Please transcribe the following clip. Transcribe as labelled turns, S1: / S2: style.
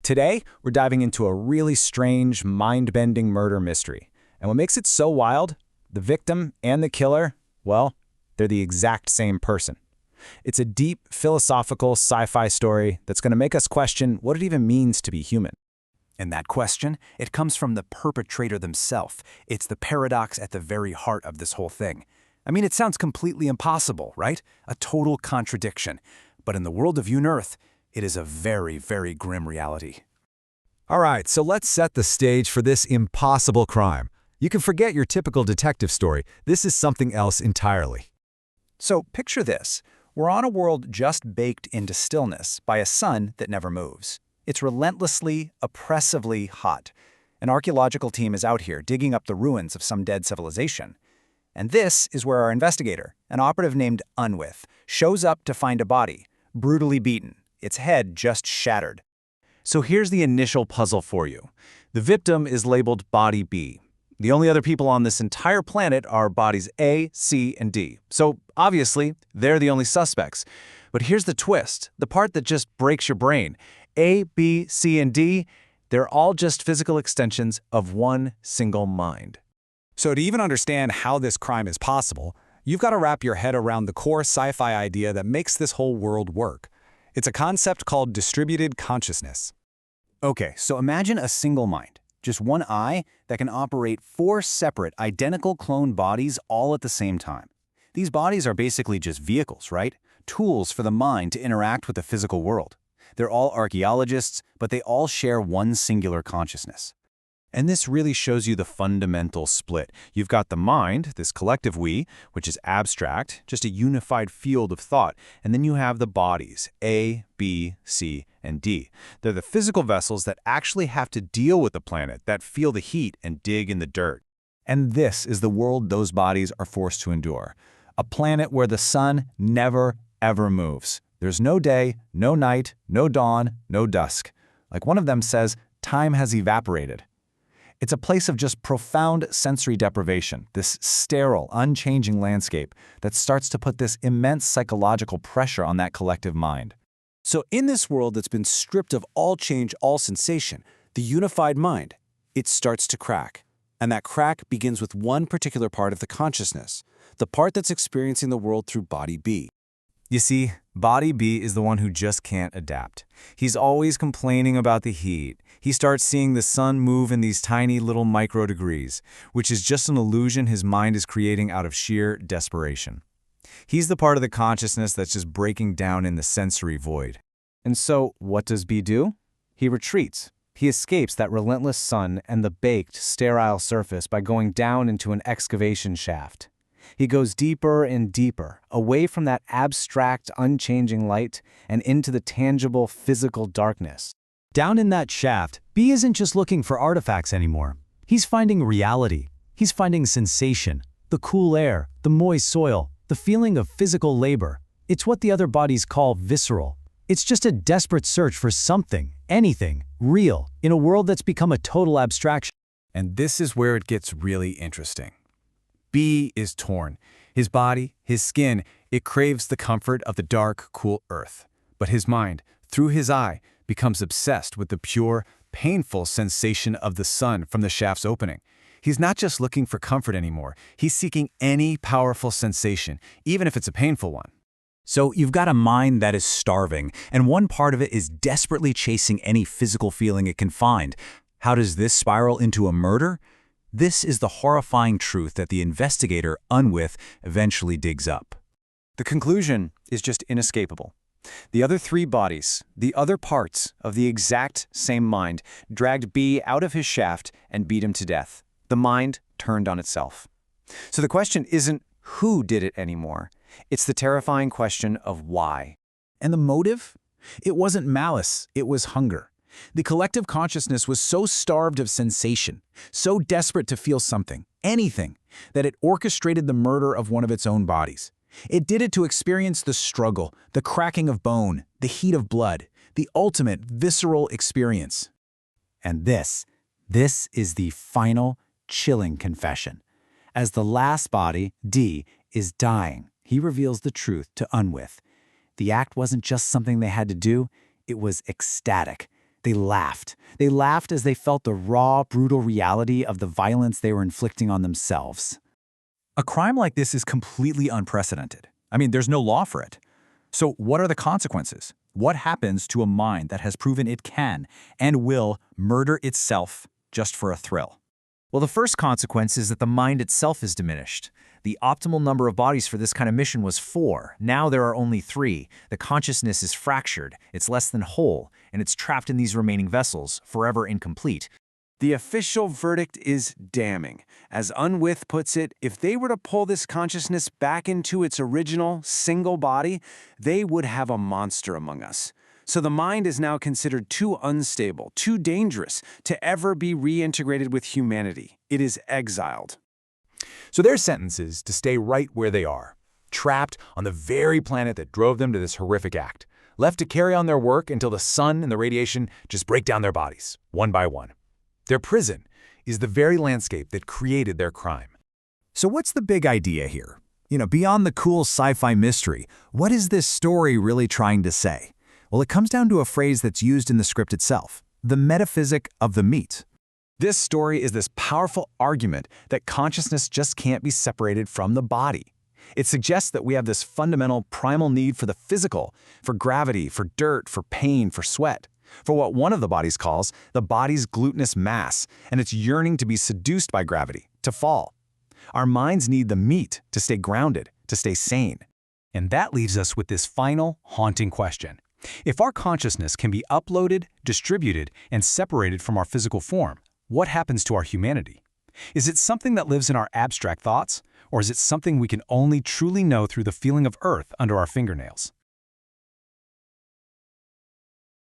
S1: Today, we're diving into a really strange, mind-bending murder mystery. And what makes it so wild? The victim and the killer, well, they're the exact same person. It's a deep, philosophical sci-fi story that's going to make us question what it even means to be human.
S2: And that question, it comes from the perpetrator themselves. It's the paradox at the very heart of this whole thing. I mean, it sounds completely impossible, right? A total contradiction. But in the world of UNEARTH, it is a very, very grim reality.
S3: All right, so let's set the stage for this impossible crime. You can forget your typical detective story. This is something else entirely.
S2: So picture this. We're on a world just baked into stillness by a sun that never moves. It's relentlessly, oppressively hot. An archaeological team is out here digging up the ruins of some dead civilization. And this is where our investigator, an operative named UNEARTH, shows up to find a body, brutally beaten, its head just shattered.
S1: So here's the initial puzzle for you. The victim is labeled Body B. The only other people on this entire planet are bodies A, C, and D. So obviously, they're the only suspects. But here's the twist, the part that just breaks your brain. A, B, C, and D, they're all just physical extensions of one single mind.
S4: So to even understand how this crime is possible, you've got to wrap your head around the core sci-fi idea that makes this whole world work. It's a concept called distributed consciousness.
S2: Okay, so imagine a single mind, just one eye that can operate 4 separate, identical clone bodies all at the same time. These bodies are basically just vehicles, right? Tools for the mind to interact with the physical world. They're all archaeologists, but they all share one singular consciousness.
S1: And this really shows you the fundamental split. You've got the mind, this collective we, which is abstract, just a unified field of thought. And then you have the bodies, A, B, C, and D. They're the physical vessels that actually have to deal with the planet, that feel the heat and dig in the dirt. And this is the world those bodies are forced to endure. A planet where the sun never, ever moves. There's no day, no night, no dawn, no dusk. Like one of them says, time has evaporated. It's a place of just profound sensory deprivation, this sterile, unchanging landscape that starts to put this immense psychological pressure on that collective mind.
S5: So in this world that's been stripped of all change, all sensation, the unified mind, it starts to crack. And that crack begins with one particular part of the consciousness, the part that's experiencing the world through Body B.
S1: You see, Body B is the one who just can't adapt. He's always complaining about the heat. He starts seeing the sun move in these tiny little microdegrees, which is just an illusion his mind is creating out of sheer desperation. He's the part of the consciousness that's just breaking down in the sensory void. And so, what does B do? He retreats. He escapes that relentless sun and the baked, sterile surface by going down into an excavation shaft. He goes deeper and deeper, away from that abstract, unchanging light and into the tangible, physical darkness.
S3: Down in that shaft, B isn't just looking for artifacts anymore. He's finding reality. He's finding sensation, the cool air, the moist soil, the feeling of physical labor. It's what the other bodies call visceral. It's just a desperate search for something, anything, real, in a world that's become a total abstraction.
S2: And this is where it gets really interesting. B is torn. His body, his skin, it craves the comfort of the dark, cool earth. But his mind, through his eye, becomes obsessed with the pure, painful sensation of the sun from the shaft's opening. He's not just looking for comfort anymore. He's seeking any powerful sensation, even if it's a painful one.
S1: So you've got a mind that is starving, and one part of it is desperately chasing any physical feeling it can find. How does this spiral into a murder? This is the horrifying truth that the investigator, UNEARTH, eventually digs up.
S2: The conclusion is just inescapable. The other 3 bodies, the other parts of the exact same mind, dragged B out of his shaft and beat him to death. The mind turned on itself. So the question isn't who did it anymore. It's the terrifying question of why.
S1: And the motive? It wasn't malice, it was hunger. The collective consciousness was so starved of sensation, so desperate to feel something, anything, that it orchestrated the murder of one of its own bodies. It did it to experience the struggle, the cracking of bone, the heat of blood, the ultimate visceral experience.
S5: And this is the final, chilling confession. As the last body, D, is dying, he reveals the truth to UNEARTH. The act wasn't just something they had to do, it was ecstatic. They laughed. They laughed as they felt the raw, brutal reality of the violence they were inflicting on themselves.
S6: A crime like this is completely unprecedented. I mean, there's no law for it. So what are the consequences? What happens to a mind that has proven it can and will murder itself just for a thrill?
S1: Well, the first consequence is that the mind itself is diminished. The optimal number of bodies for this kind of mission was 4. Now there are only 3. The consciousness is fractured, it's less than whole, and it's trapped in these remaining vessels, forever incomplete.
S5: The official verdict is damning. As Unwith puts it, if they were to pull this consciousness back into its original, single body, they would have a monster among us. So the mind is now considered too unstable, too dangerous to ever be reintegrated with humanity. It is exiled.
S2: So their sentence is to stay right where they are, trapped on the very planet that drove them to this horrific act, left to carry on their work until the sun and the radiation just break down their bodies, one by one. Their prison is the very landscape that created their crime.
S3: So what's the big idea here? Beyond the cool sci-fi mystery, what is this story really trying to say? Well, it comes down to a phrase that's used in the script itself, the metaphysic of the meat.
S2: This story is this powerful argument that consciousness just can't be separated from the body. It suggests that we have this fundamental primal need for the physical, for gravity, for dirt, for pain, for sweat, for what one of the bodies calls the body's glutinous mass, and its yearning to be seduced by gravity, to fall. Our minds need the meat to stay grounded, to stay sane.
S7: And that leaves us with this final, haunting question. If our consciousness can be uploaded, distributed, and separated from our physical form, what happens to our humanity? Is it something that lives in our abstract thoughts, or is it something we can only truly know through the feeling of earth under our fingernails?